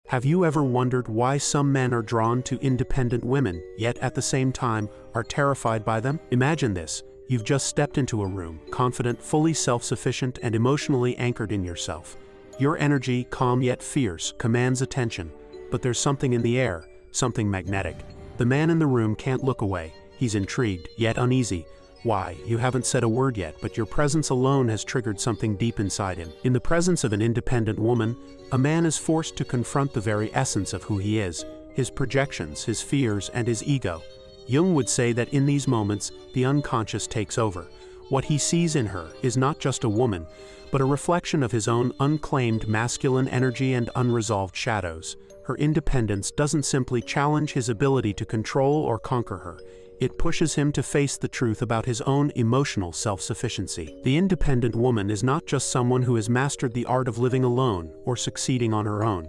Have you ever wondered why some men are drawn to independent women, yet at the same time are terrified by them? Imagine this. You've just stepped into a room, confident, fully self-sufficient, and emotionally anchored in yourself. Your energy, calm yet fierce, commands attention. But there's something in the air, something magnetic. The man in the room can't look away. He's intrigued, yet uneasy. Why? You haven't said a word yet, but your presence alone has triggered something deep inside him. In the presence of an independent woman, a man is forced to confront the very essence of who he is, his projections, his fears, and his ego. Jung would say that in these moments, the unconscious takes over. What he sees in her is not just a woman, but a reflection of his own unclaimed masculine energy and unresolved shadows. Her independence doesn't simply challenge his ability to control or conquer her. It pushes him to face the truth about his own emotional self-sufficiency. The independent woman is not just someone who has mastered the art of living alone or succeeding on her own.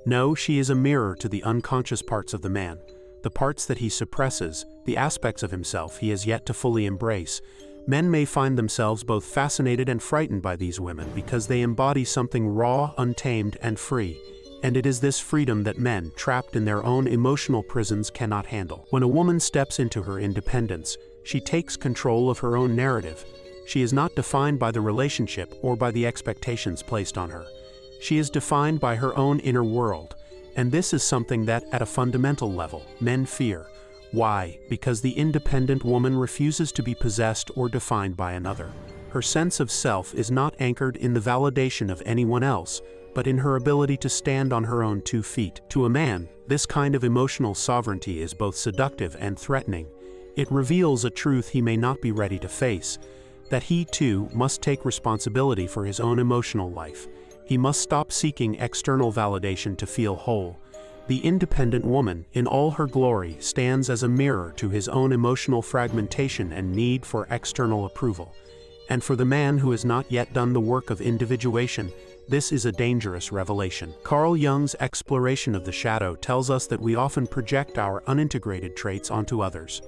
No, she is a mirror to the unconscious parts of the man, the parts that he suppresses, the aspects of himself he has yet to fully embrace. Men may find themselves both fascinated and frightened by these women because they embody something raw, untamed, and free. And it is this freedom that men, trapped in their own emotional prisons, cannot handle. When a woman steps into her independence, she takes control of her own narrative. She is not defined by the relationship or by the expectations placed on her. She is defined by her own inner world. And this is something that, at a fundamental level, men fear. Why? Because the independent woman refuses to be possessed or defined by another. Her sense of self is not anchored in the validation of anyone else, but in her ability to stand on her own 2 feet. To a man, this kind of emotional sovereignty is both seductive and threatening. It reveals a truth he may not be ready to face, that he too must take responsibility for his own emotional life. He must stop seeking external validation to feel whole. The independent woman, in all her glory, stands as a mirror to his own emotional fragmentation and need for external approval. And for the man who has not yet done the work of individuation, this is a dangerous revelation. Carl Jung's exploration of the shadow tells us that we often project our unintegrated traits onto others.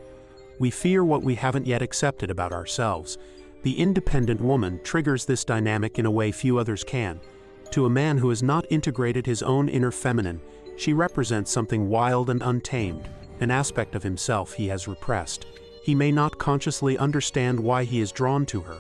We fear what we haven't yet accepted about ourselves. The independent woman triggers this dynamic in a way few others can. To a man who has not integrated his own inner feminine, she represents something wild and untamed, an aspect of himself he has repressed. He may not consciously understand why he is drawn to her,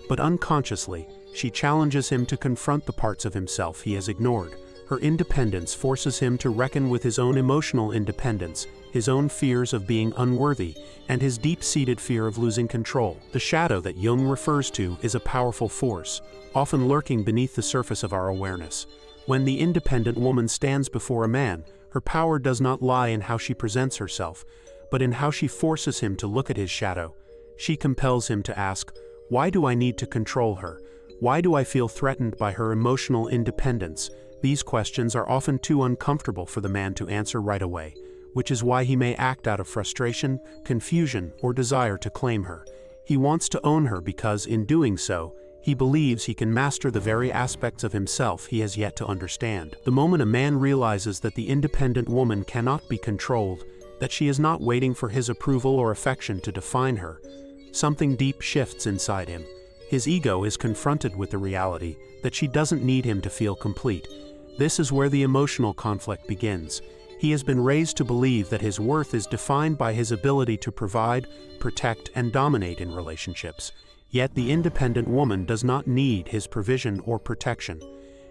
but unconsciously, she challenges him to confront the parts of himself he has ignored. Her independence forces him to reckon with his own emotional independence, his own fears of being unworthy, and his deep-seated fear of losing control. The shadow that Jung refers to is a powerful force, often lurking beneath the surface of our awareness. When the independent woman stands before a man, her power does not lie in how she presents herself, but in how she forces him to look at his shadow. She compels him to ask, "Why do I need to control her? Why do I feel threatened by her emotional independence?" These questions are often too uncomfortable for the man to answer right away, which is why he may act out of frustration, confusion, or desire to claim her. He wants to own her because, in doing so, he believes he can master the very aspects of himself he has yet to understand. The moment a man realizes that the independent woman cannot be controlled, that she is not waiting for his approval or affection to define her, something deep shifts inside him. His ego is confronted with the reality that she doesn't need him to feel complete. This is where the emotional conflict begins. He has been raised to believe that his worth is defined by his ability to provide, protect, and dominate in relationships. Yet the independent woman does not need his provision or protection.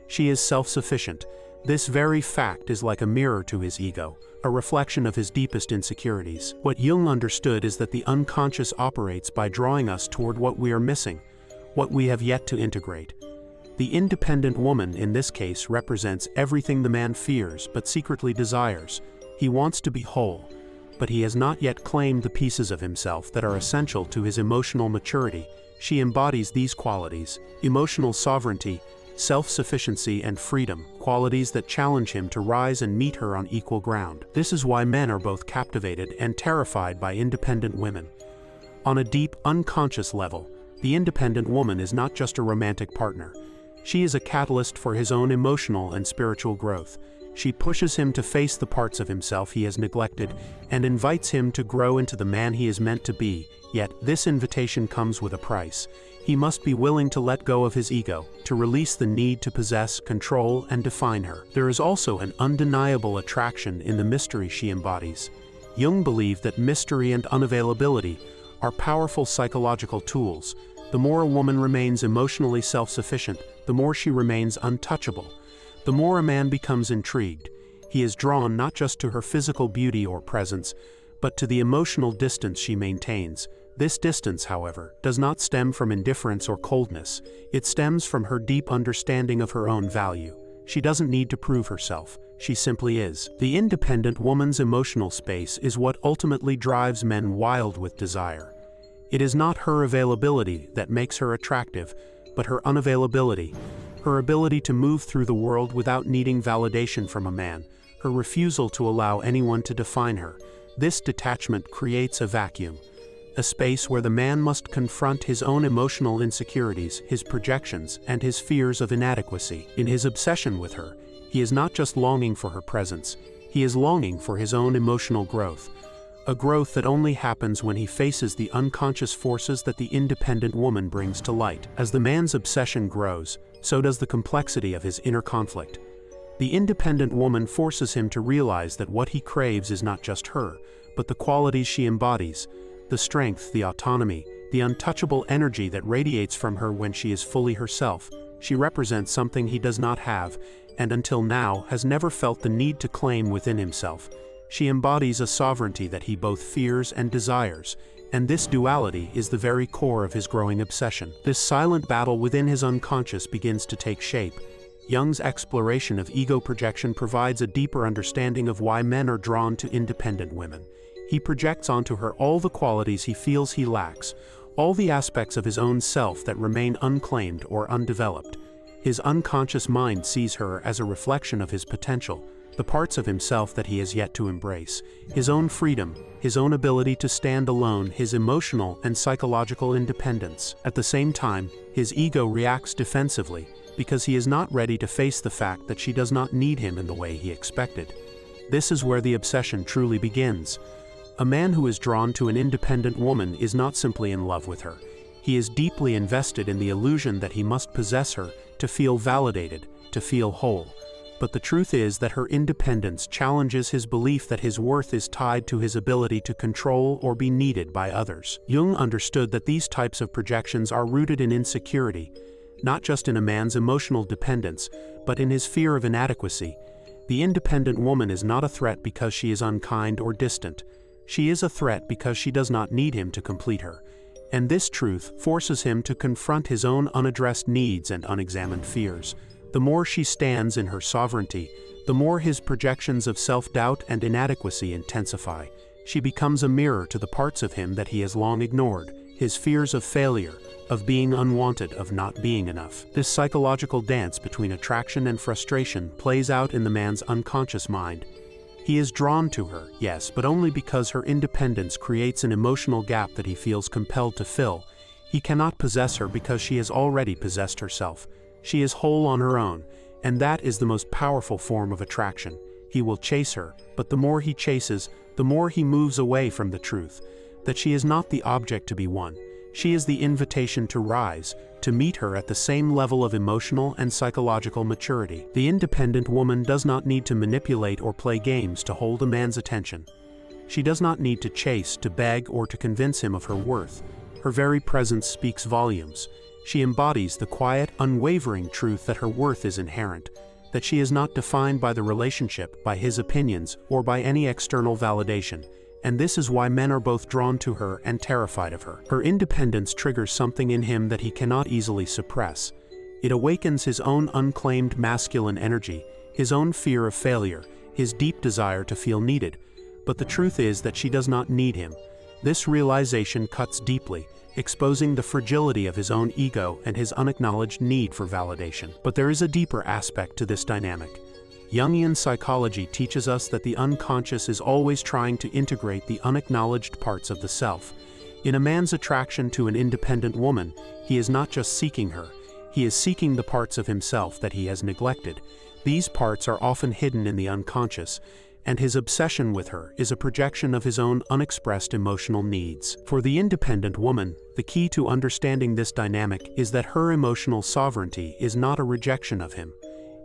She is self-sufficient. This very fact is like a mirror to his ego, a reflection of his deepest insecurities. What Jung understood is that the unconscious operates by drawing us toward what we are missing, what we have yet to integrate. The independent woman, in this case, represents everything the man fears but secretly desires. He wants to be whole, but he has not yet claimed the pieces of himself that are essential to his emotional maturity. She embodies these qualities: emotional sovereignty, self-sufficiency, and freedom, qualities that challenge him to rise and meet her on equal ground. This is why men are both captivated and terrified by independent women. On a deep, unconscious level, the independent woman is not just a romantic partner. She is a catalyst for his own emotional and spiritual growth. She pushes him to face the parts of himself he has neglected and invites him to grow into the man he is meant to be, yet this invitation comes with a price. He must be willing to let go of his ego, to release the need to possess, control, and define her. There is also an undeniable attraction in the mystery she embodies. Jung believed that mystery and unavailability are powerful psychological tools. The more a woman remains emotionally self-sufficient, the more she remains untouchable. The more a man becomes intrigued. He is drawn not just to her physical beauty or presence, but to the emotional distance she maintains. This distance, however, does not stem from indifference or coldness. It stems from her deep understanding of her own value. She doesn't need to prove herself. She simply is. The independent woman's emotional space is what ultimately drives men wild with desire. It is not her availability that makes her attractive, but her unavailability, her ability to move through the world without needing validation from a man, her refusal to allow anyone to define her. This detachment creates a vacuum, a space where the man must confront his own emotional insecurities, his projections, and his fears of inadequacy. In his obsession with her, he is not just longing for her presence, he is longing for his own emotional growth, a growth that only happens when he faces the unconscious forces that the independent woman brings to light. As the man's obsession grows, so does the complexity of his inner conflict. The independent woman forces him to realize that what he craves is not just her, but the qualities she embodies, the strength, the autonomy, the untouchable energy that radiates from her when she is fully herself. She represents something he does not have, and until now has never felt the need to claim within himself. She embodies a sovereignty that he both fears and desires, and this duality is the very core of his growing obsession. This silent battle within his unconscious begins to take shape. Jung's exploration of ego projection provides a deeper understanding of why men are drawn to independent women. He projects onto her all the qualities he feels he lacks, all the aspects of his own self that remain unclaimed or undeveloped. His unconscious mind sees her as a reflection of his potential, the parts of himself that he has yet to embrace, his own freedom, his own ability to stand alone, his emotional and psychological independence. At the same time, his ego reacts defensively, because he is not ready to face the fact that she does not need him in the way he expected. This is where the obsession truly begins. A man who is drawn to an independent woman is not simply in love with her. He is deeply invested in the illusion that he must possess her to feel validated, to feel whole. But the truth is that her independence challenges his belief that his worth is tied to his ability to control or be needed by others. Jung understood that these types of projections are rooted in insecurity, not just in a man's emotional dependence, but in his fear of inadequacy. The independent woman is not a threat because she is unkind or distant. She is a threat because she does not need him to complete her. And this truth forces him to confront his own unaddressed needs and unexamined fears. The more she stands in her sovereignty, the more his projections of self-doubt and inadequacy intensify. She becomes a mirror to the parts of him that he has long ignored, his fears of failure, of being unwanted, of not being enough. This psychological dance between attraction and frustration plays out in the man's unconscious mind. He is drawn to her, yes, but only because her independence creates an emotional gap that he feels compelled to fill. He cannot possess her because she has already possessed herself. She is whole on her own, and that is the most powerful form of attraction. He will chase her, but the more he chases, the more he moves away from the truth, that she is not the object to be won. She is the invitation to rise, to meet her at the same level of emotional and psychological maturity. The independent woman does not need to manipulate or play games to hold a man's attention. She does not need to chase, to beg, or to convince him of her worth. Her very presence speaks volumes. She embodies the quiet, unwavering truth that her worth is inherent, that she is not defined by the relationship, by his opinions, or by any external validation. And this is why men are both drawn to her and terrified of her. Her independence triggers something in him that he cannot easily suppress. It awakens his own unclaimed masculine energy, his own fear of failure, his deep desire to feel needed. But the truth is that she does not need him. This realization cuts deeply, exposing the fragility of his own ego and his unacknowledged need for validation. But there is a deeper aspect to this dynamic. Jungian psychology teaches us that the unconscious is always trying to integrate the unacknowledged parts of the self. In a man's attraction to an independent woman, he is not just seeking her, he is seeking the parts of himself that he has neglected. These parts are often hidden in the unconscious, and his obsession with her is a projection of his own unexpressed emotional needs. For the independent woman, the key to understanding this dynamic is that her emotional sovereignty is not a rejection of him.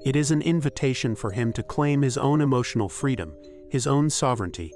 It is an invitation for him to claim his own emotional freedom, his own sovereignty.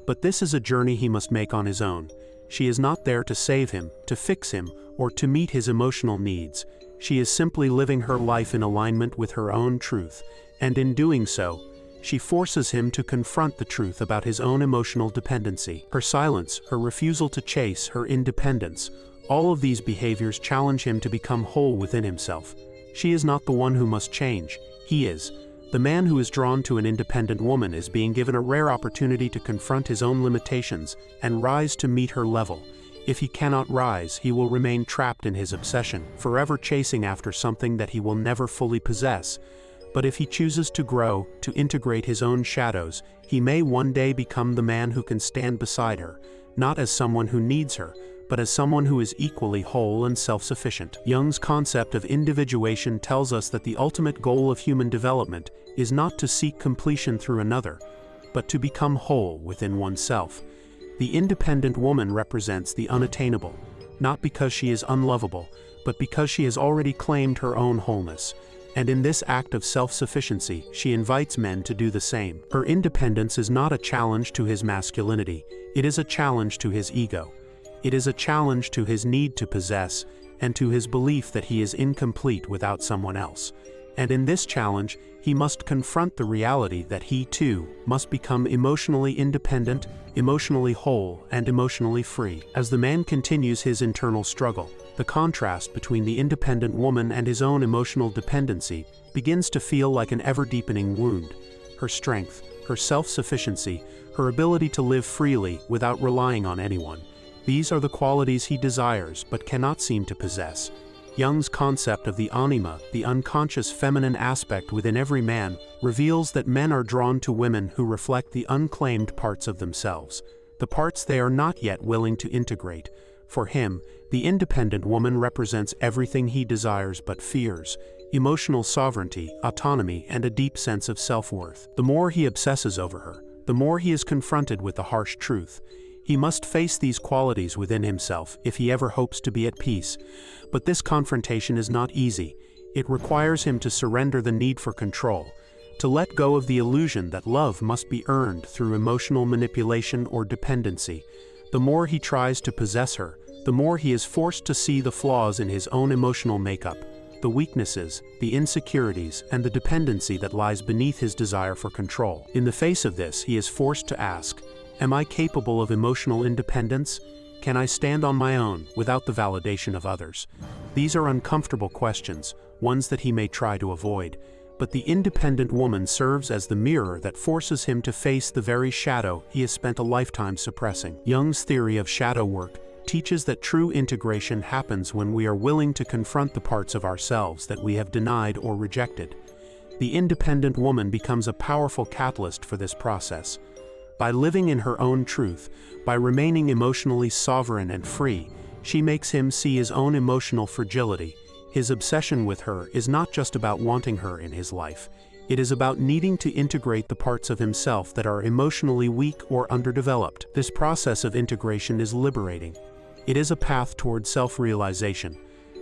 But this is a journey he must make on his own. She is not there to save him, to fix him, or to meet his emotional needs. She is simply living her life in alignment with her own truth, and in doing so, she forces him to confront the truth about his own emotional dependency. Her silence, her refusal to chase, her independence, all of these behaviors challenge him to become whole within himself. She is not the one who must change, he is. The man who is drawn to an independent woman is being given a rare opportunity to confront his own limitations and rise to meet her level. If he cannot rise, he will remain trapped in his obsession, forever chasing after something that he will never fully possess. But if he chooses to grow, to integrate his own shadows, he may one day become the man who can stand beside her, not as someone who needs her, but as someone who is equally whole and self-sufficient. Jung's concept of individuation tells us that the ultimate goal of human development is not to seek completion through another, but to become whole within oneself. The independent woman represents the unattainable, not because she is unlovable, but because she has already claimed her own wholeness. And in this act of self-sufficiency, she invites men to do the same. Her independence is not a challenge to his masculinity, it is a challenge to his ego. It is a challenge to his need to possess, and to his belief that he is incomplete without someone else. And in this challenge, he must confront the reality that he too must become emotionally independent, emotionally whole, and emotionally free. As the man continues his internal struggle, the contrast between the independent woman and his own emotional dependency begins to feel like an ever-deepening wound. Her strength, her self-sufficiency, her ability to live freely without relying on anyone, these are the qualities he desires but cannot seem to possess. Jung's concept of the anima, the unconscious feminine aspect within every man, reveals that men are drawn to women who reflect the unclaimed parts of themselves, the parts they are not yet willing to integrate. For him, the independent woman represents everything he desires but fears: emotional sovereignty, autonomy, and a deep sense of self-worth. The more he obsesses over her, the more he is confronted with the harsh truth. He must face these qualities within himself if he ever hopes to be at peace. But this confrontation is not easy. It requires him to surrender the need for control, to let go of the illusion that love must be earned through emotional manipulation or dependency. The more he tries to possess her, the more he is forced to see the flaws in his own emotional makeup, the weaknesses, the insecurities, and the dependency that lies beneath his desire for control. In the face of this, he is forced to ask, am I capable of emotional independence? Can I stand on my own without the validation of others? These are uncomfortable questions, ones that he may try to avoid, but the independent woman serves as the mirror that forces him to face the very shadow he has spent a lifetime suppressing. Jung's theory of shadow work teaches that true integration happens when we are willing to confront the parts of ourselves that we have denied or rejected. The independent woman becomes a powerful catalyst for this process. By living in her own truth, by remaining emotionally sovereign and free, she makes him see his own emotional fragility. His obsession with her is not just about wanting her in his life. It is about needing to integrate the parts of himself that are emotionally weak or underdeveloped. This process of integration is liberating. It is a path toward self-realization.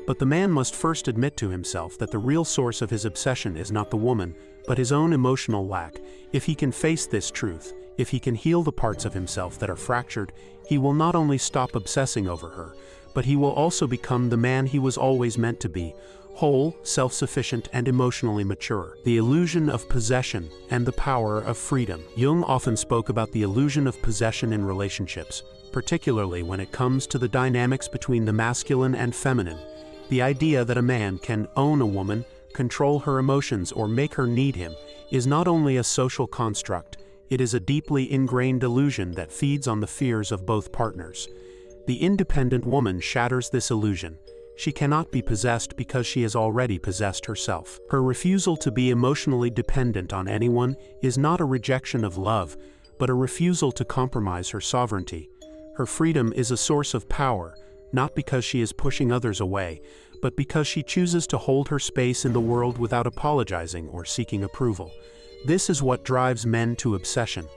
But the man must first admit to himself that the real source of his obsession is not the woman, but his own emotional lack. If he can face this truth, if he can heal the parts of himself that are fractured, he will not only stop obsessing over her, but he will also become the man he was always meant to be: whole, self-sufficient, and emotionally mature. The illusion of possession and the power of freedom. Jung often spoke about the illusion of possession in relationships, particularly when it comes to the dynamics between the masculine and feminine. The idea that a man can own a woman, control her emotions, or make her need him is not only a social construct, it is a deeply ingrained illusion that feeds on the fears of both partners. The independent woman shatters this illusion. She cannot be possessed because she has already possessed herself. Her refusal to be emotionally dependent on anyone is not a rejection of love, but a refusal to compromise her sovereignty. Her freedom is a source of power, not because she is pushing others away, but because she chooses to hold her space in the world without apologizing or seeking approval. This is what drives men to obsession.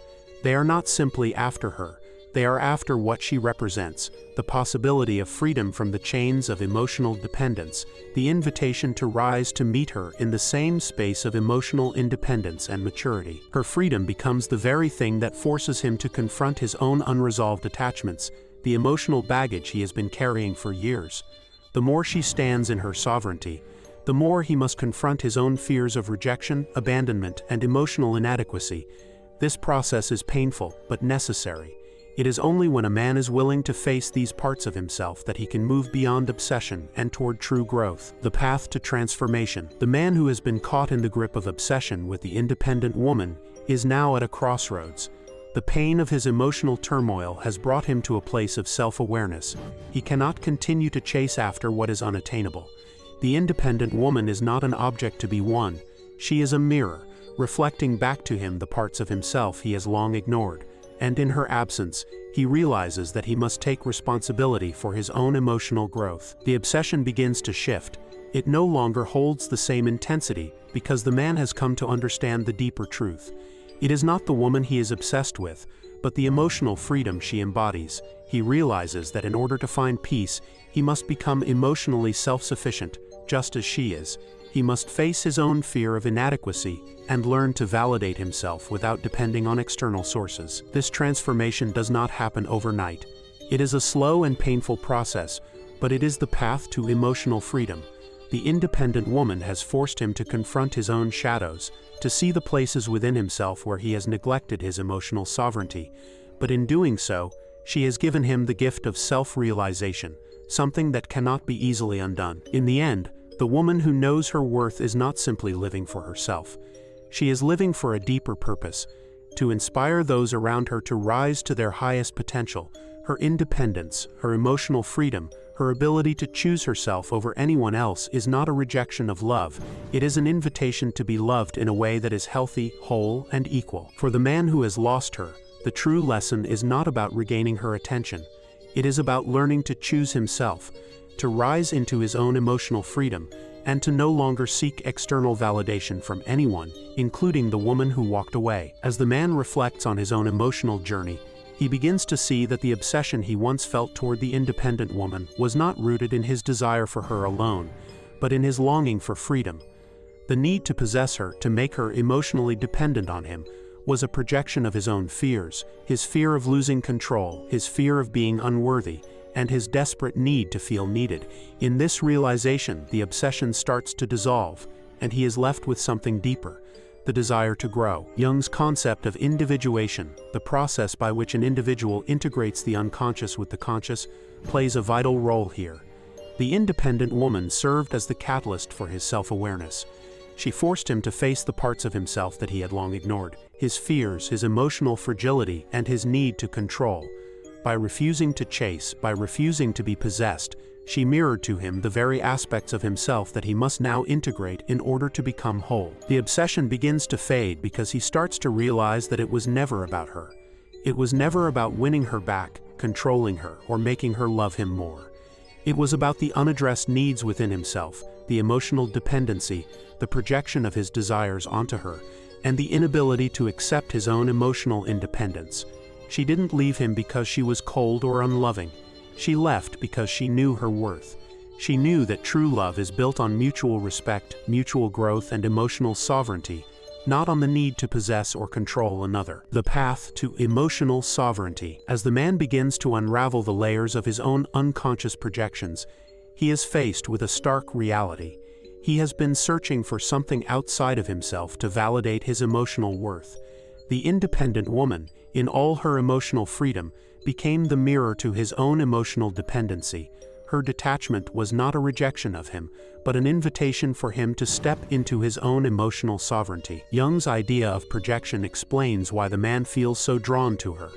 They are not simply after her. They are after what she represents, the possibility of freedom from the chains of emotional dependence, the invitation to rise to meet her in the same space of emotional independence and maturity. Her freedom becomes the very thing that forces him to confront his own unresolved attachments, the emotional baggage he has been carrying for years. The more she stands in her sovereignty, the more he must confront his own fears of rejection, abandonment, and emotional inadequacy. This process is painful, but necessary. It is only when a man is willing to face these parts of himself that he can move beyond obsession and toward true growth. The path to transformation. The man who has been caught in the grip of obsession with the independent woman is now at a crossroads. The pain of his emotional turmoil has brought him to a place of self-awareness. He cannot continue to chase after what is unattainable. The independent woman is not an object to be won. She is a mirror, reflecting back to him the parts of himself he has long ignored. And in her absence, he realizes that he must take responsibility for his own emotional growth. The obsession begins to shift. It no longer holds the same intensity because the man has come to understand the deeper truth. It is not the woman he is obsessed with, but the emotional freedom she embodies. He realizes that in order to find peace, he must become emotionally self-sufficient, just as she is. He must face his own fear of inadequacy and learn to validate himself without depending on external sources. This transformation does not happen overnight. It is a slow and painful process, but it is the path to emotional freedom. The independent woman has forced him to confront his own shadows, to see the places within himself where he has neglected his emotional sovereignty. But in doing so, she has given him the gift of self-realization, something that cannot be easily undone. In the end, the woman who knows her worth is not simply living for herself. She is living for a deeper purpose, to inspire those around her to rise to their highest potential. Her independence, her emotional freedom, her ability to choose herself over anyone else is not a rejection of love. It is an invitation to be loved in a way that is healthy, whole, and equal. For the man who has lost her, the true lesson is not about regaining her attention. It is about learning to choose himself, to rise into his own emotional freedom, and to no longer seek external validation from anyone, including the woman who walked away. As the man reflects on his own emotional journey, he begins to see that the obsession he once felt toward the independent woman was not rooted in his desire for her alone, but in his longing for freedom. The need to possess her, to make her emotionally dependent on him, was a projection of his own fears, his fear of losing control, his fear of being unworthy, and his desperate need to feel needed. In this realization, the obsession starts to dissolve, and he is left with something deeper, the desire to grow. Jung's concept of individuation, the process by which an individual integrates the unconscious with the conscious, plays a vital role here. The independent woman served as the catalyst for his self-awareness. She forced him to face the parts of himself that he had long ignored, his fears, his emotional fragility, and his need to control. By refusing to chase, by refusing to be possessed, she mirrored to him the very aspects of himself that he must now integrate in order to become whole. The obsession begins to fade because he starts to realize that it was never about her. It was never about winning her back, controlling her, or making her love him more. It was about the unaddressed needs within himself, the emotional dependency, the projection of his desires onto her, and the inability to accept his own emotional independence. She didn't leave him because she was cold or unloving. She left because she knew her worth. She knew that true love is built on mutual respect, mutual growth, and emotional sovereignty, not on the need to possess or control another. The path to emotional sovereignty. As the man begins to unravel the layers of his own unconscious projections, he is faced with a stark reality. He has been searching for something outside of himself to validate his emotional worth. The independent woman, in all her emotional freedom, became the mirror to his own emotional dependency. Her detachment was not a rejection of him, but an invitation for him to step into his own emotional sovereignty. Jung's idea of projection explains why the man feels so drawn to her.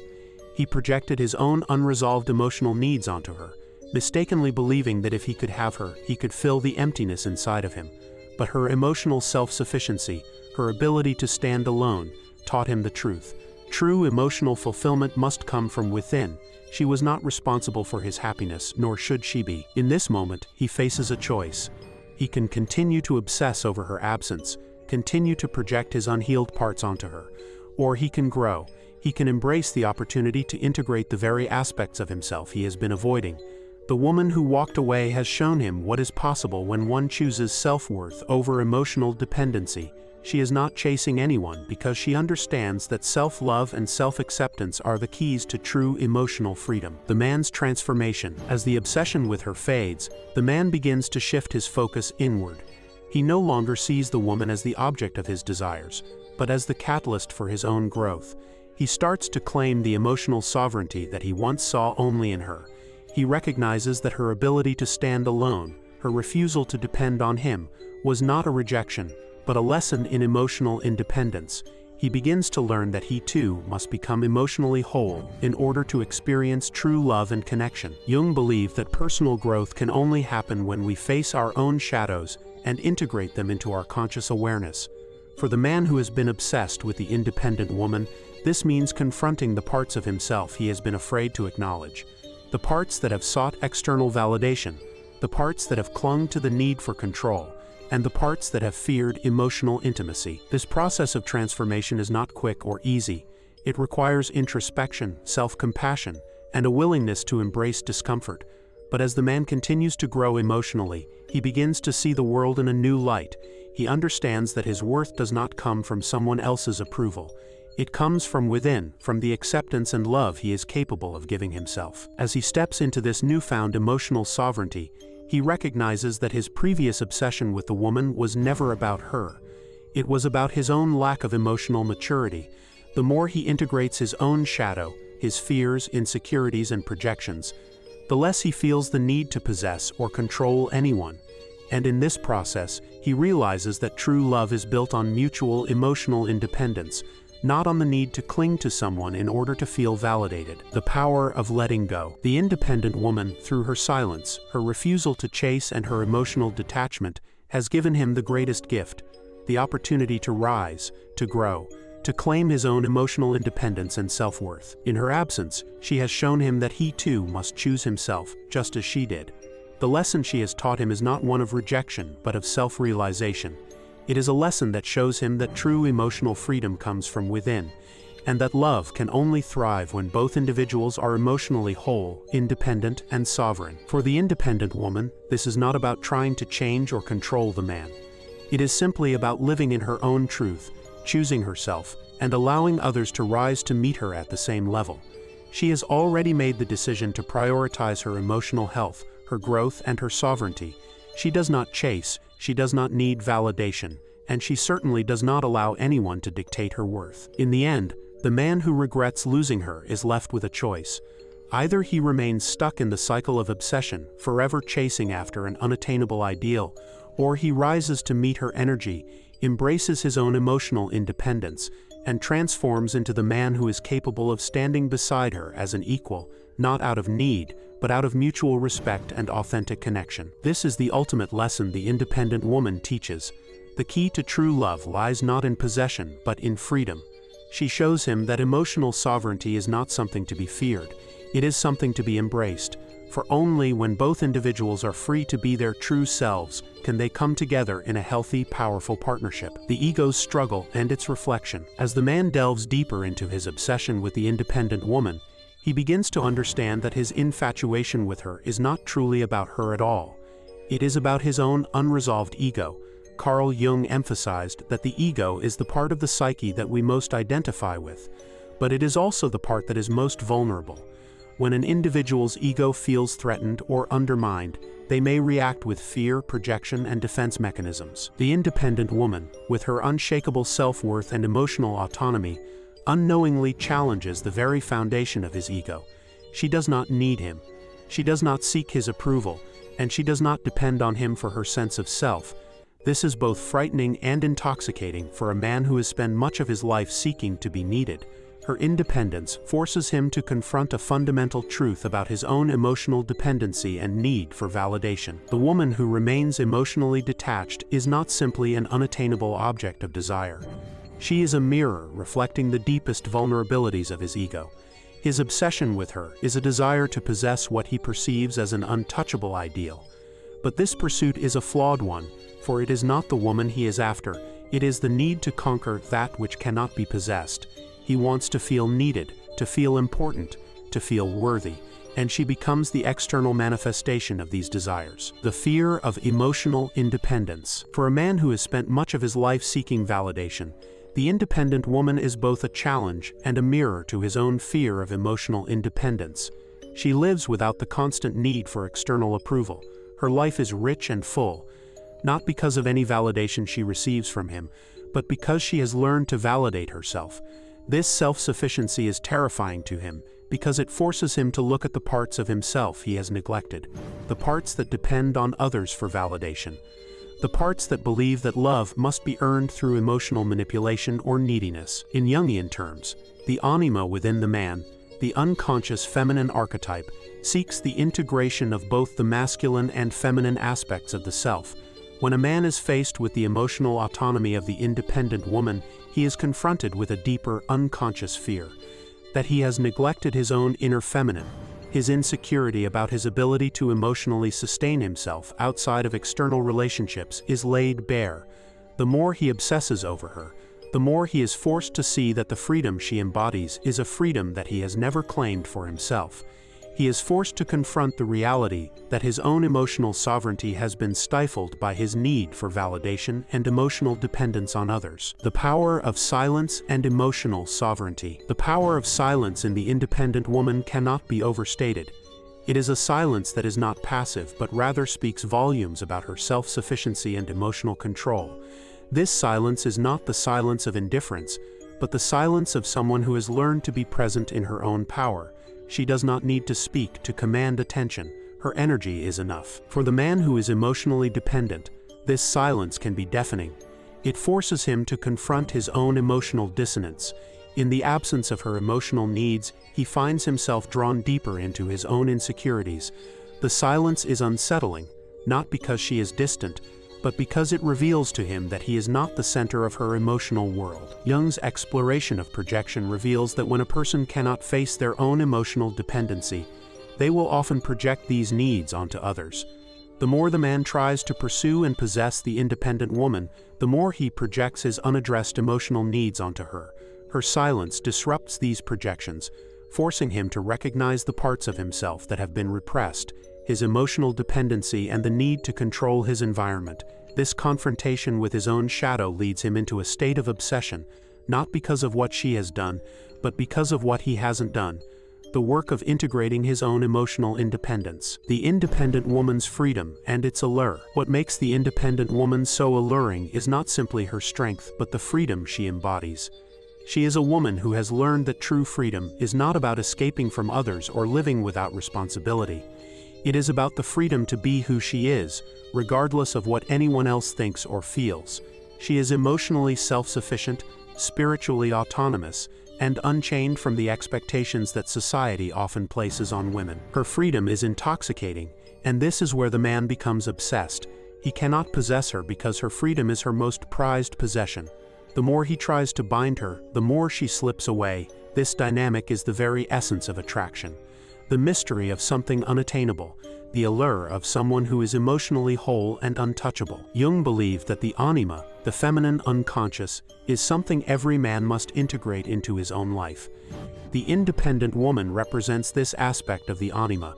He projected his own unresolved emotional needs onto her, mistakenly believing that if he could have her, he could fill the emptiness inside of him. But her emotional self-sufficiency, her ability to stand alone, taught him the truth. True emotional fulfillment must come from within. She was not responsible for his happiness, nor should she be. In this moment, he faces a choice. He can continue to obsess over her absence, continue to project his unhealed parts onto her, or he can grow. He can embrace the opportunity to integrate the very aspects of himself he has been avoiding. The woman who walked away has shown him what is possible when one chooses self-worth over emotional dependency. She is not chasing anyone because she understands that self-love and self-acceptance are the keys to true emotional freedom. The man's transformation. As the obsession with her fades, the man begins to shift his focus inward. He no longer sees the woman as the object of his desires, but as the catalyst for his own growth. He starts to claim the emotional sovereignty that he once saw only in her. He recognizes that her ability to stand alone, her refusal to depend on him, was not a rejection, but a lesson in emotional independence. He begins to learn that he too must become emotionally whole in order to experience true love and connection. Jung believed that personal growth can only happen when we face our own shadows and integrate them into our conscious awareness. For the man who has been obsessed with the independent woman, this means confronting the parts of himself he has been afraid to acknowledge. The parts that have sought external validation, the parts that have clung to the need for control, and the parts that have feared emotional intimacy. This process of transformation is not quick or easy. It requires introspection, self-compassion, and a willingness to embrace discomfort. But as the man continues to grow emotionally, he begins to see the world in a new light. He understands that his worth does not come from someone else's approval. It comes from within, from the acceptance and love he is capable of giving himself. As he steps into this newfound emotional sovereignty, he recognizes that his previous obsession with the woman was never about her. It was about his own lack of emotional maturity. The more he integrates his own shadow, his fears, insecurities, and projections, the less he feels the need to possess or control anyone. And in this process, he realizes that true love is built on mutual emotional independence, not on the need to cling to someone in order to feel validated. The power of letting go. The independent woman, through her silence, her refusal to chase, and her emotional detachment, has given him the greatest gift, the opportunity to rise, to grow, to claim his own emotional independence and self-worth. In her absence, she has shown him that he too must choose himself, just as she did. The lesson she has taught him is not one of rejection, but of self-realization. It is a lesson that shows him that true emotional freedom comes from within, and that love can only thrive when both individuals are emotionally whole, independent, and sovereign. For the independent woman, this is not about trying to change or control the man. It is simply about living in her own truth, choosing herself, and allowing others to rise to meet her at the same level. She has already made the decision to prioritize her emotional health, her growth, and her sovereignty. She does not chase, she does not need validation, and she certainly does not allow anyone to dictate her worth. In the end, the man who regrets losing her is left with a choice. Either he remains stuck in the cycle of obsession, forever chasing after an unattainable ideal, or he rises to meet her energy, embraces his own emotional independence, and transforms into the man who is capable of standing beside her as an equal, not out of need, but out of mutual respect and authentic connection. This is the ultimate lesson the independent woman teaches. The key to true love lies not in possession, but in freedom. She shows him that emotional sovereignty is not something to be feared. It is something to be embraced. For only when both individuals are free to be their true selves can they come together in a healthy, powerful partnership. The ego's struggle and its reflection. As the man delves deeper into his obsession with the independent woman, he begins to understand that his infatuation with her is not truly about her at all. It is about his own unresolved ego. Carl Jung emphasized that the ego is the part of the psyche that we most identify with, but it is also the part that is most vulnerable. When an individual's ego feels threatened or undermined, they may react with fear, projection, and defense mechanisms. The independent woman, with her unshakable self-worth and emotional autonomy, unknowingly challenges the very foundation of his ego. She does not need him. She does not seek his approval, and she does not depend on him for her sense of self. This is both frightening and intoxicating for a man who has spent much of his life seeking to be needed. Her independence forces him to confront a fundamental truth about his own emotional dependency and need for validation. The woman who remains emotionally detached is not simply an unattainable object of desire. She is a mirror reflecting the deepest vulnerabilities of his ego. His obsession with her is a desire to possess what he perceives as an untouchable ideal. But this pursuit is a flawed one, for it is not the woman he is after, it is the need to conquer that which cannot be possessed. He wants to feel needed, to feel important, to feel worthy, and she becomes the external manifestation of these desires. The fear of emotional independence. For a man who has spent much of his life seeking validation, the independent woman is both a challenge and a mirror to his own fear of emotional independence. She lives without the constant need for external approval. Her life is rich and full, not because of any validation she receives from him, but because she has learned to validate herself. This self-sufficiency is terrifying to him, because it forces him to look at the parts of himself he has neglected, the parts that depend on others for validation, the parts that believe that love must be earned through emotional manipulation or neediness. In Jungian terms, the anima within the man, the unconscious feminine archetype, seeks the integration of both the masculine and feminine aspects of the self. When a man is faced with the emotional autonomy of the independent woman, he is confronted with a deeper, unconscious fear that he has neglected his own inner feminine. His insecurity about his ability to emotionally sustain himself outside of external relationships is laid bare. The more he obsesses over her, the more he is forced to see that the freedom she embodies is a freedom that he has never claimed for himself. He is forced to confront the reality that his own emotional sovereignty has been stifled by his need for validation and emotional dependence on others. The power of silence and emotional sovereignty. The power of silence in the independent woman cannot be overstated. It is a silence that is not passive, but rather speaks volumes about her self-sufficiency and emotional control. This silence is not the silence of indifference, but the silence of someone who has learned to be present in her own power. She does not need to speak to command attention. Her energy is enough. For the man who is emotionally dependent, this silence can be deafening. It forces him to confront his own emotional dissonance. In the absence of her emotional needs, he finds himself drawn deeper into his own insecurities. The silence is unsettling, not because she is distant, but because it reveals to him that he is not the center of her emotional world. Jung's exploration of projection reveals that when a person cannot face their own emotional dependency, they will often project these needs onto others. The more the man tries to pursue and possess the independent woman, the more he projects his unaddressed emotional needs onto her. Her silence disrupts these projections, forcing him to recognize the parts of himself that have been repressed, his emotional dependency and the need to control his environment. This confrontation with his own shadow leads him into a state of obsession, not because of what she has done, but because of what he hasn't done. The work of integrating his own emotional independence. The independent woman's freedom and its allure. What makes the independent woman so alluring is not simply her strength, but the freedom she embodies. She is a woman who has learned that true freedom is not about escaping from others or living without responsibility. It is about the freedom to be who she is, regardless of what anyone else thinks or feels. She is emotionally self-sufficient, spiritually autonomous, and unchained from the expectations that society often places on women. Her freedom is intoxicating, and this is where the man becomes obsessed. He cannot possess her because her freedom is her most prized possession. The more he tries to bind her, the more she slips away. This dynamic is the very essence of attraction. The mystery of something unattainable, the allure of someone who is emotionally whole and untouchable. Jung believed that the anima, the feminine unconscious, is something every man must integrate into his own life. The independent woman represents this aspect of the anima,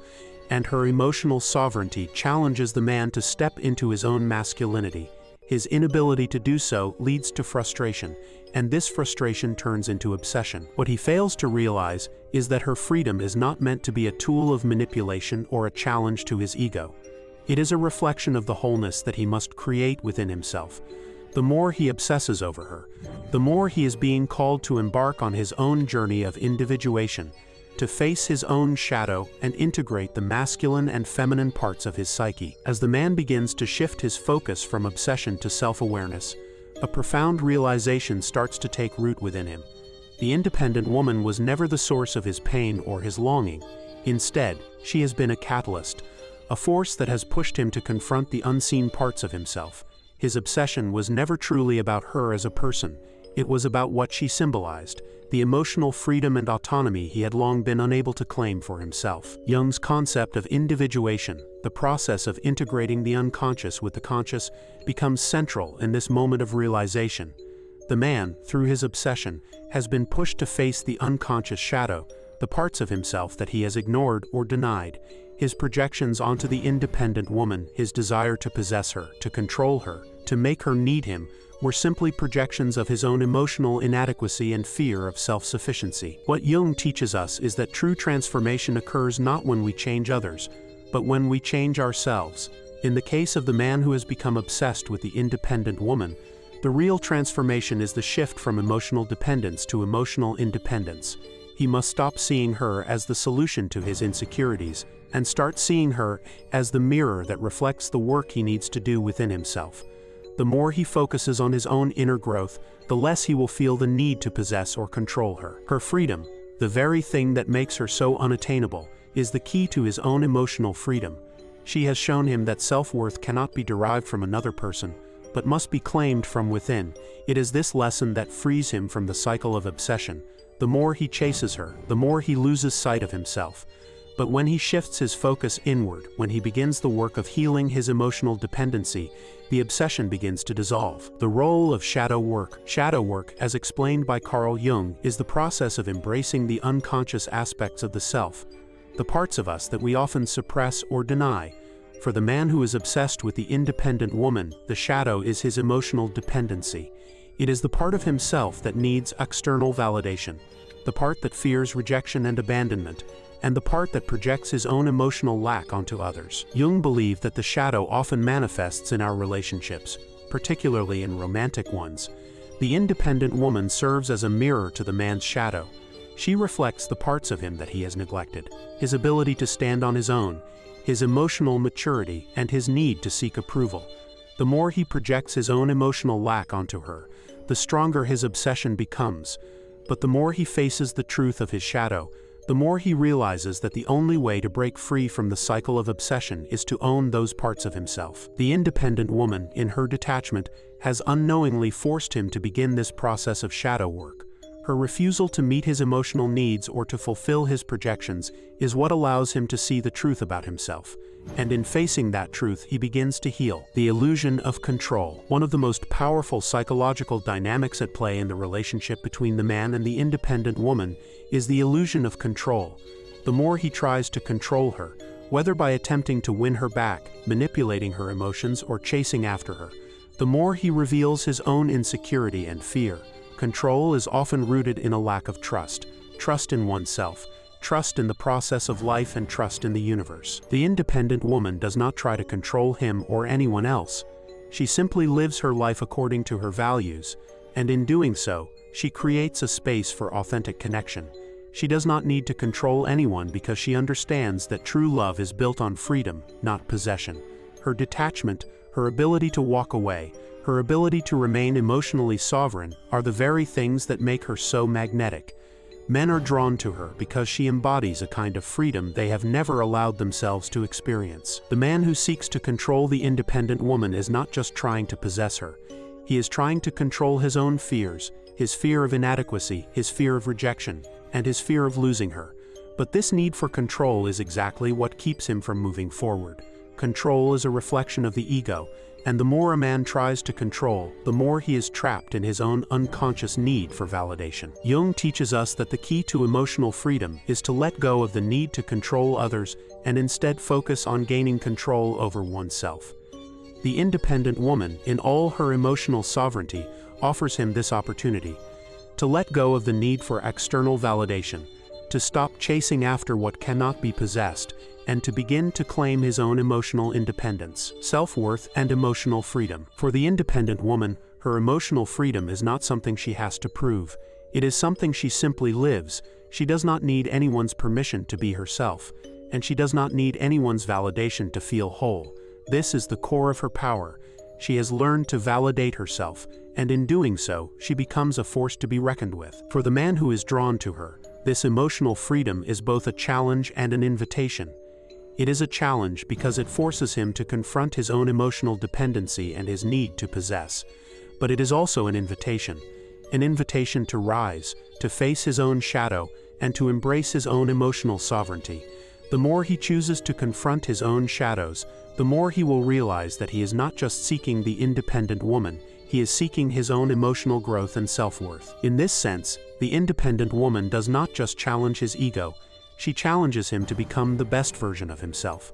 and her emotional sovereignty challenges the man to step into his own masculinity. His inability to do so leads to frustration, and this frustration turns into obsession. What he fails to realize is that her freedom is not meant to be a tool of manipulation or a challenge to his ego. It is a reflection of the wholeness that he must create within himself. The more he obsesses over her, the more he is being called to embark on his own journey of individuation, to face his own shadow and integrate the masculine and feminine parts of his psyche. As the man begins to shift his focus from obsession to self-awareness, a profound realization starts to take root within him. The independent woman was never the source of his pain or his longing. Instead, she has been a catalyst, a force that has pushed him to confront the unseen parts of himself. His obsession was never truly about her as a person. It was about what she symbolized, the emotional freedom and autonomy he had long been unable to claim for himself. Jung's concept of individuation, the process of integrating the unconscious with the conscious, becomes central in this moment of realization. The man, through his obsession, has been pushed to face the unconscious shadow, the parts of himself that he has ignored or denied, his projections onto the independent woman, his desire to possess her, to control her, to make her need him, were simply projections of his own emotional inadequacy and fear of self-sufficiency. What Jung teaches us is that true transformation occurs not when we change others, but when we change ourselves. In the case of the man who has become obsessed with the independent woman, the real transformation is the shift from emotional dependence to emotional independence. He must stop seeing her as the solution to his insecurities and start seeing her as the mirror that reflects the work he needs to do within himself. The more he focuses on his own inner growth, the less he will feel the need to possess or control her. Her freedom, the very thing that makes her so unattainable, is the key to his own emotional freedom. She has shown him that self-worth cannot be derived from another person, but must be claimed from within. It is this lesson that frees him from the cycle of obsession. The more he chases her, the more he loses sight of himself. But when he shifts his focus inward, when he begins the work of healing his emotional dependency, the obsession begins to dissolve. The role of shadow work. Shadow work, as explained by Carl Jung, is the process of embracing the unconscious aspects of the self, the parts of us that we often suppress or deny. For the man who is obsessed with the independent woman, the shadow is his emotional dependency. It is the part of himself that needs external validation, the part that fears rejection and abandonment, and the part that projects his own emotional lack onto others. Jung believed that the shadow often manifests in our relationships, particularly in romantic ones. The independent woman serves as a mirror to the man's shadow. She reflects the parts of him that he has neglected, his ability to stand on his own, his emotional maturity, and his need to seek approval. The more he projects his own emotional lack onto her, the stronger his obsession becomes. But the more he faces the truth of his shadow, the more he realizes that the only way to break free from the cycle of obsession is to own those parts of himself. The independent woman, in her detachment, has unknowingly forced him to begin this process of shadow work. Her refusal to meet his emotional needs or to fulfill his projections is what allows him to see the truth about himself. And in facing that truth, he begins to heal. The illusion of control. One of the most powerful psychological dynamics at play in the relationship between the man and the independent woman is the illusion of control. The more he tries to control her, whether by attempting to win her back, manipulating her emotions, or chasing after her, the more he reveals his own insecurity and fear. Control is often rooted in a lack of trust in oneself, trust in the process of life, and trust in the universe. The independent woman does not try to control him or anyone else. She simply lives her life according to her values, and in doing so, she creates a space for authentic connection. She does not need to control anyone because she understands that true love is built on freedom, not possession. Her detachment, her ability to walk away, her ability to remain emotionally sovereign are the very things that make her so magnetic. Men are drawn to her because she embodies a kind of freedom they have never allowed themselves to experience. The man who seeks to control the independent woman is not just trying to possess her. He is trying to control his own fears, his fear of inadequacy, his fear of rejection, and his fear of losing her. But this need for control is exactly what keeps him from moving forward. Control is a reflection of the ego, and the more a man tries to control, the more he is trapped in his own unconscious need for validation. Jung teaches us that the key to emotional freedom is to let go of the need to control others and instead focus on gaining control over oneself. The independent woman, in all her emotional sovereignty, offers him this opportunity to let go of the need for external validation, to stop chasing after what cannot be possessed, and to begin to claim his own emotional independence, self-worth, and emotional freedom. For the independent woman, her emotional freedom is not something she has to prove. It is something she simply lives. She does not need anyone's permission to be herself, and she does not need anyone's validation to feel whole. This is the core of her power. She has learned to validate herself, and in doing so, she becomes a force to be reckoned with. For the man who is drawn to her, this emotional freedom is both a challenge and an invitation. It is a challenge because it forces him to confront his own emotional dependency and his need to possess. But it is also an invitation an invitation to rise, to face his own shadow, and to embrace his own emotional sovereignty. The more he chooses to confront his own shadows, the more he will realize that he is not just seeking the independent woman, he is seeking his own emotional growth and self-worth. In this sense, the independent woman does not just challenge his ego, she challenges him to become the best version of himself.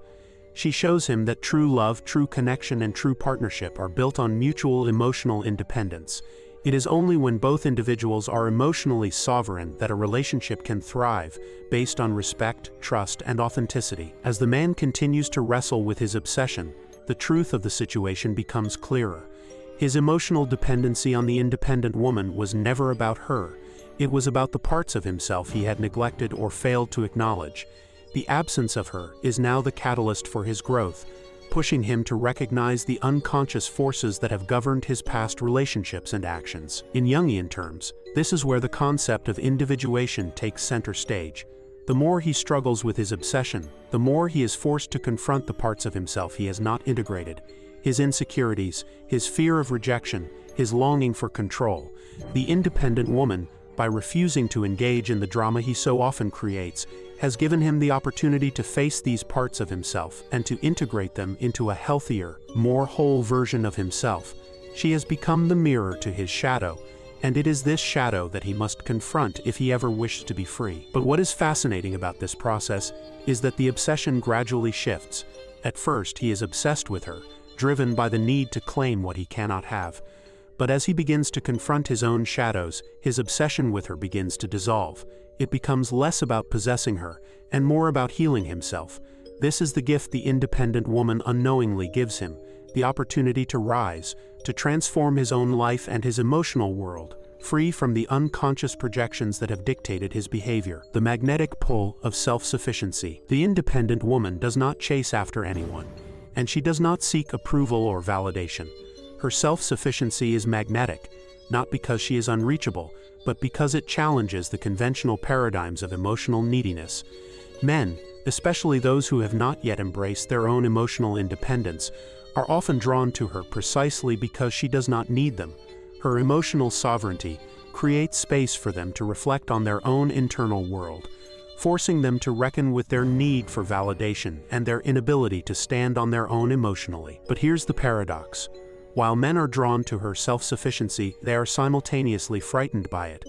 She shows him that true love, true connection, and true partnership are built on mutual emotional independence. It is only when both individuals are emotionally sovereign that a relationship can thrive, based on respect, trust, and authenticity. As the man continues to wrestle with his obsession, the truth of the situation becomes clearer. His emotional dependency on the independent woman was never about her. It was about the parts of himself he had neglected or failed to acknowledge. The absence of her is now the catalyst for his growth, pushing him to recognize the unconscious forces that have governed his past relationships and actions. In Jungian terms, this is where the concept of individuation takes center stage. The more he struggles with his obsession, the more he is forced to confront the parts of himself he has not integrated. His insecurities, his fear of rejection, his longing for control. The independent woman, by refusing to engage in the drama he so often creates, has given him the opportunity to face these parts of himself and to integrate them into a healthier, more whole version of himself. She has become the mirror to his shadow, and it is this shadow that he must confront if he ever wishes to be free. But what is fascinating about this process is that the obsession gradually shifts. At first, he is obsessed with her, driven by the need to claim what he cannot have. But as he begins to confront his own shadows, his obsession with her begins to dissolve. It becomes less about possessing her, and more about healing himself. This is the gift the independent woman unknowingly gives him, the opportunity to rise, to transform his own life and his emotional world, free from the unconscious projections that have dictated his behavior. The magnetic pull of self-sufficiency. The independent woman does not chase after anyone, and she does not seek approval or validation. Her self-sufficiency is magnetic, not because she is unreachable, but because it challenges the conventional paradigms of emotional neediness. Men, especially those who have not yet embraced their own emotional independence, are often drawn to her precisely because she does not need them. Her emotional sovereignty creates space for them to reflect on their own internal world, forcing them to reckon with their need for validation and their inability to stand on their own emotionally. But here's the paradox. While men are drawn to her self-sufficiency, they are simultaneously frightened by it.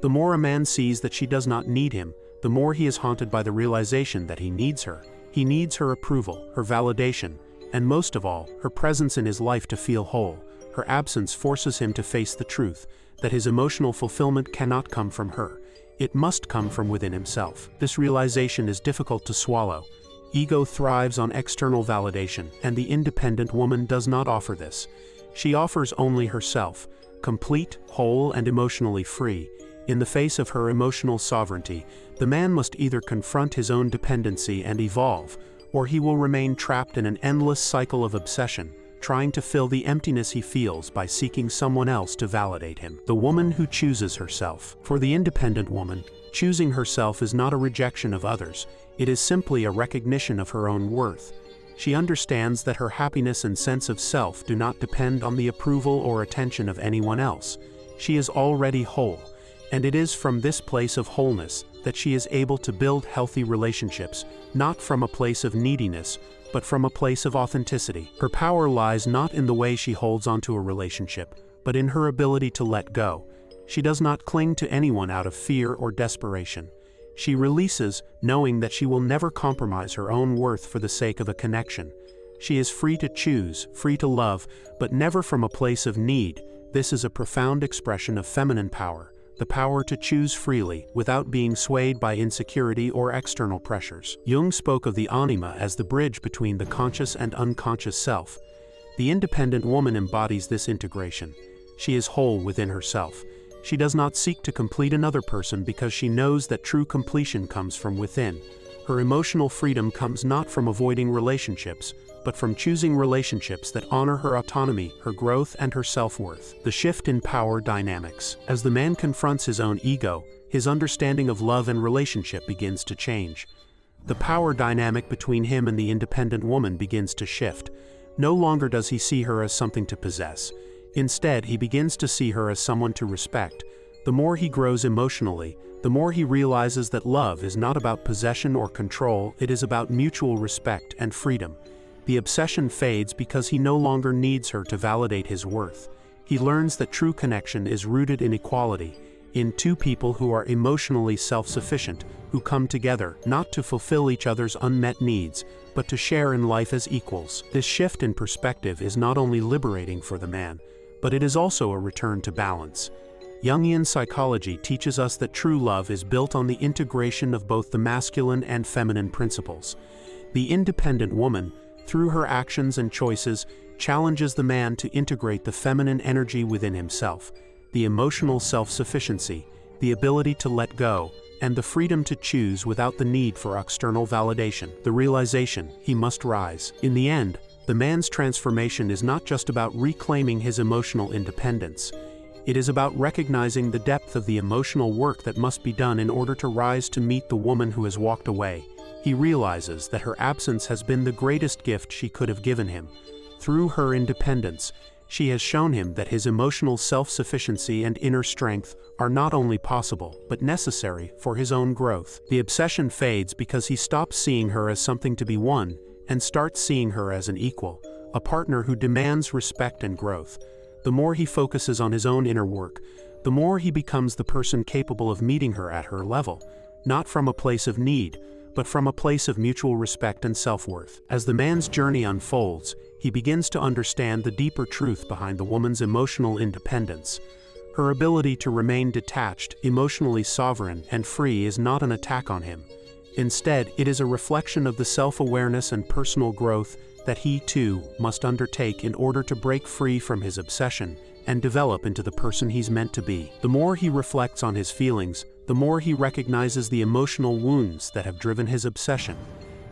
The more a man sees that she does not need him, the more he is haunted by the realization that he needs her. He needs her approval, her validation, and most of all, her presence in his life to feel whole. Her absence forces him to face the truth that his emotional fulfillment cannot come from her. It must come from within himself. This realization is difficult to swallow. Ego thrives on external validation, and the independent woman does not offer this. She offers only herself, complete, whole, and emotionally free. In the face of her emotional sovereignty, the man must either confront his own dependency and evolve, or he will remain trapped in an endless cycle of obsession, trying to fill the emptiness he feels by seeking someone else to validate him. The woman who chooses herself. For the independent woman, choosing herself is not a rejection of others. It is simply a recognition of her own worth. She understands that her happiness and sense of self do not depend on the approval or attention of anyone else. She is already whole, and it is from this place of wholeness that she is able to build healthy relationships, not from a place of neediness, but from a place of authenticity. Her power lies not in the way she holds onto a relationship, but in her ability to let go. She does not cling to anyone out of fear or desperation. She releases, knowing that she will never compromise her own worth for the sake of a connection. She is free to choose, free to love, but never from a place of need. This is a profound expression of feminine power, the power to choose freely without being swayed by insecurity or external pressures. Jung spoke of the anima as the bridge between the conscious and unconscious self. The independent woman embodies this integration. She is whole within herself. She does not seek to complete another person because she knows that true completion comes from within. Her emotional freedom comes not from avoiding relationships, but from choosing relationships that honor her autonomy, her growth, and her self-worth. The shift in power dynamics. As the man confronts his own ego, his understanding of love and relationship begins to change. The power dynamic between him and the independent woman begins to shift. No longer does he see her as something to possess. Instead, he begins to see her as someone to respect. The more he grows emotionally, the more he realizes that love is not about possession or control, it is about mutual respect and freedom. The obsession fades because he no longer needs her to validate his worth. He learns that true connection is rooted in equality, in two people who are emotionally self-sufficient, who come together not to fulfill each other's unmet needs, but to share in life as equals. This shift in perspective is not only liberating for the man, but it is also a return to balance. Jungian psychology teaches us that true love is built on the integration of both the masculine and feminine principles. The independent woman, through her actions and choices, challenges the man to integrate the feminine energy within himself, the emotional self-sufficiency, the ability to let go, and the freedom to choose without the need for external validation. The realization, he must rise. In the end, the man's transformation is not just about reclaiming his emotional independence. It is about recognizing the depth of the emotional work that must be done in order to rise to meet the woman who has walked away. He realizes that her absence has been the greatest gift she could have given him. Through her independence, she has shown him that his emotional self-sufficiency and inner strength are not only possible, but necessary for his own growth. The obsession fades because he stops seeing her as something to be won and starts seeing her as an equal, a partner who demands respect and growth. The more he focuses on his own inner work, the more he becomes the person capable of meeting her at her level, not from a place of need, but from a place of mutual respect and self-worth. As the man's journey unfolds, he begins to understand the deeper truth behind the woman's emotional independence. Her ability to remain detached, emotionally sovereign, and free is not an attack on him. Instead, it is a reflection of the self-awareness and personal growth that he, too, must undertake in order to break free from his obsession and develop into the person he's meant to be. The more he reflects on his feelings, the more he recognizes the emotional wounds that have driven his obsession.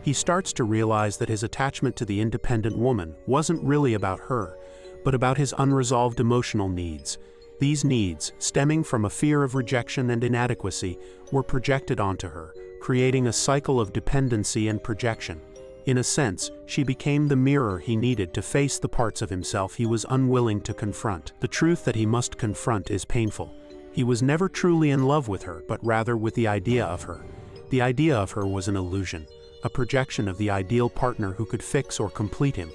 He starts to realize that his attachment to the independent woman wasn't really about her, but about his unresolved emotional needs. These needs, stemming from a fear of rejection and inadequacy, were projected onto her, creating a cycle of dependency and projection. In a sense, she became the mirror he needed to face the parts of himself he was unwilling to confront. The truth that he must confront is painful. He was never truly in love with her, but rather with the idea of her. The idea of her was an illusion, a projection of the ideal partner who could fix or complete him.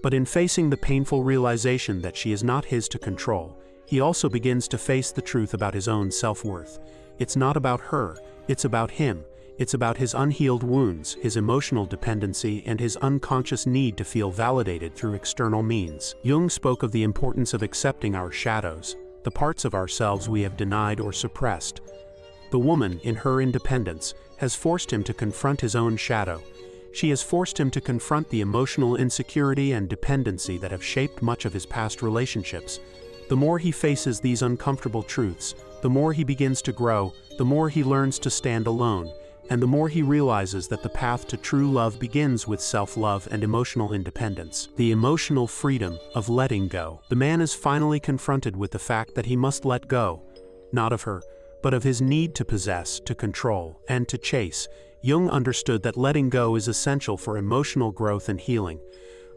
But in facing the painful realization that she is not his to control, he also begins to face the truth about his own self-worth. It's not about her, it's about him. It's about his unhealed wounds, his emotional dependency, and his unconscious need to feel validated through external means. Jung spoke of the importance of accepting our shadows, the parts of ourselves we have denied or suppressed. The woman, in her independence, has forced him to confront his own shadow. She has forced him to confront the emotional insecurity and dependency that have shaped much of his past relationships. The more he faces these uncomfortable truths, the more he begins to grow, the more he learns to stand alone, and the more he realizes that the path to true love begins with self-love and emotional independence. The emotional freedom of letting go. The man is finally confronted with the fact that he must let go, not of her, but of his need to possess, to control, and to chase. Jung understood that letting go is essential for emotional growth and healing.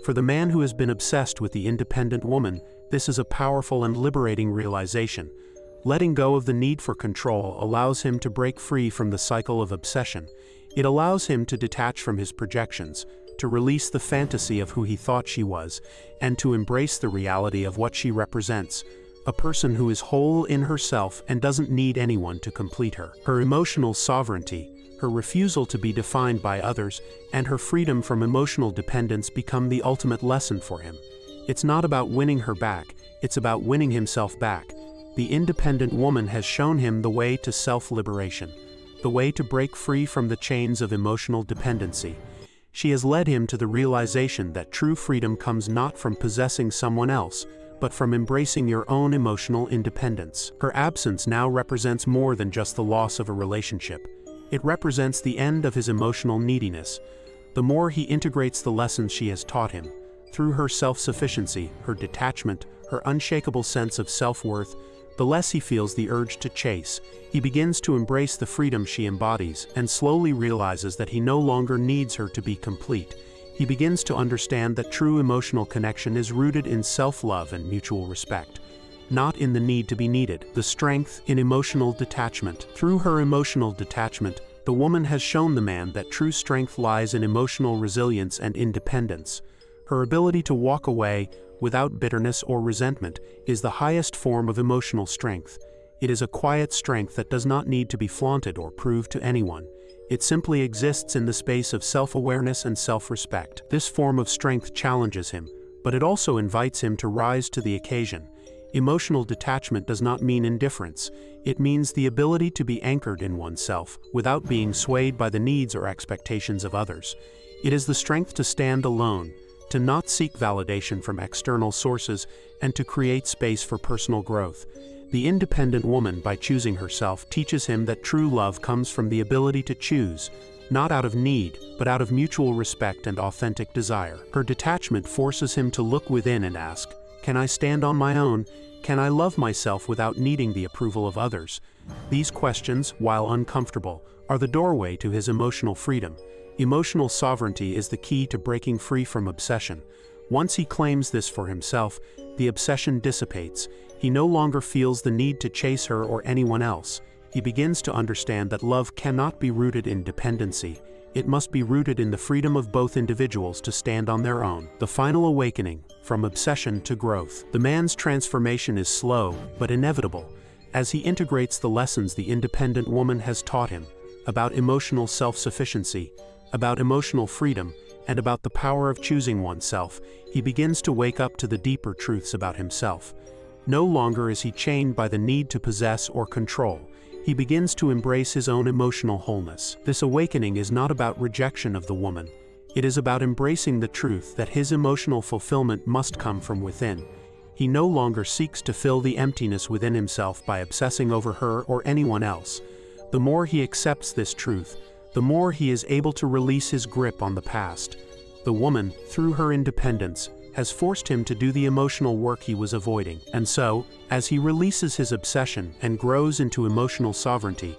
For the man who has been obsessed with the independent woman, this is a powerful and liberating realization. Letting go of the need for control allows him to break free from the cycle of obsession. It allows him to detach from his projections, to release the fantasy of who he thought she was, and to embrace the reality of what she represents, a person who is whole in herself and doesn't need anyone to complete her. Her emotional sovereignty, her refusal to be defined by others, and her freedom from emotional dependence become the ultimate lesson for him. It's not about winning her back, it's about winning himself back. The independent woman has shown him the way to self-liberation, the way to break free from the chains of emotional dependency. She has led him to the realization that true freedom comes not from possessing someone else, but from embracing your own emotional independence. Her absence now represents more than just the loss of a relationship. It represents the end of his emotional neediness. The more he integrates the lessons she has taught him, through her self-sufficiency, her detachment, her unshakable sense of self-worth, the less he feels the urge to chase. He begins to embrace the freedom she embodies and slowly realizes that he no longer needs her to be complete. he begins to understand that true emotional connection is rooted in self-love and mutual respect, not in the need to be needed. The strength in emotional detachment. Through her emotional detachment, the woman has shown the man that true strength lies in emotional resilience and independence. Her ability to walk away without bitterness or resentment is the highest form of emotional strength. It is a quiet strength that does not need to be flaunted or proved to anyone. It simply exists in the space of self-awareness and self-respect. This form of strength challenges him, but it also invites him to rise to the occasion. Emotional detachment does not mean indifference. It means the ability to be anchored in oneself without being swayed by the needs or expectations of others. It is the strength to stand alone, to not seek validation from external sources, and to create space for personal growth. The independent woman, by choosing herself, teaches him that true love comes from the ability to choose, not out of need, but out of mutual respect and authentic desire. Her detachment forces him to look within and ask, "Can I stand on my own? Can I love myself without needing the approval of others?" These questions, while uncomfortable, are the doorway to his emotional freedom. Emotional sovereignty is the key to breaking free from obsession. Once he claims this for himself, the obsession dissipates. He no longer feels the need to chase her or anyone else. He begins to understand that love cannot be rooted in dependency. It must be rooted in the freedom of both individuals to stand on their own. The final awakening, from obsession to growth. The man's transformation is slow, but inevitable, as he integrates the lessons the independent woman has taught him about emotional self-sufficiency, about emotional freedom, and about the power of choosing oneself. He begins to wake up to the deeper truths about himself. No longer is he chained by the need to possess or control. He begins to embrace his own emotional wholeness. This awakening is not about rejection of the woman. It is about embracing the truth that his emotional fulfillment must come from within. He no longer seeks to fill the emptiness within himself by obsessing over her or anyone else. The more he accepts this truth, the more he is able to release his grip on the past. The woman, through her independence, has forced him to do the emotional work he was avoiding. And so, as he releases his obsession and grows into emotional sovereignty,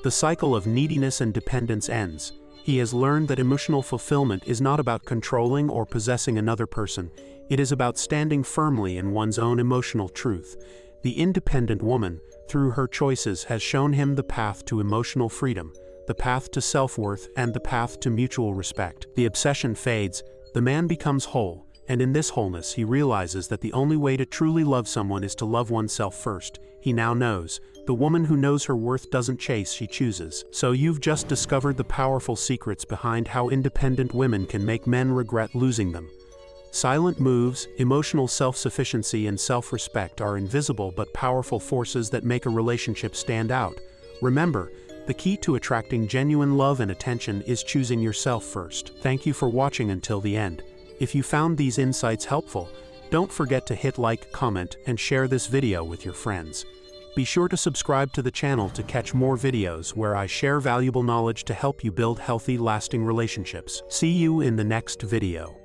the cycle of neediness and dependence ends. He has learned that emotional fulfillment is not about controlling or possessing another person. It is about standing firmly in one's own emotional truth. The independent woman, through her choices, has shown him the path to emotional freedom, the path to self-worth, and the path to mutual respect. The obsession fades, the man becomes whole, and in this wholeness he realizes that the only way to truly love someone is to love oneself first. He now knows, the woman who knows her worth doesn't chase, she chooses. So you've just discovered the powerful secrets behind how independent women can make men regret losing them. Silent moves, emotional self-sufficiency, and self-respect are invisible but powerful forces that make a relationship stand out. Remember, the key to attracting genuine love and attention is choosing yourself first. Thank you for watching until the end. If you found these insights helpful, don't forget to hit like, comment, and share this video with your friends. Be sure to subscribe to the channel to catch more videos where I share valuable knowledge to help you build healthy, lasting relationships. See you in the next video.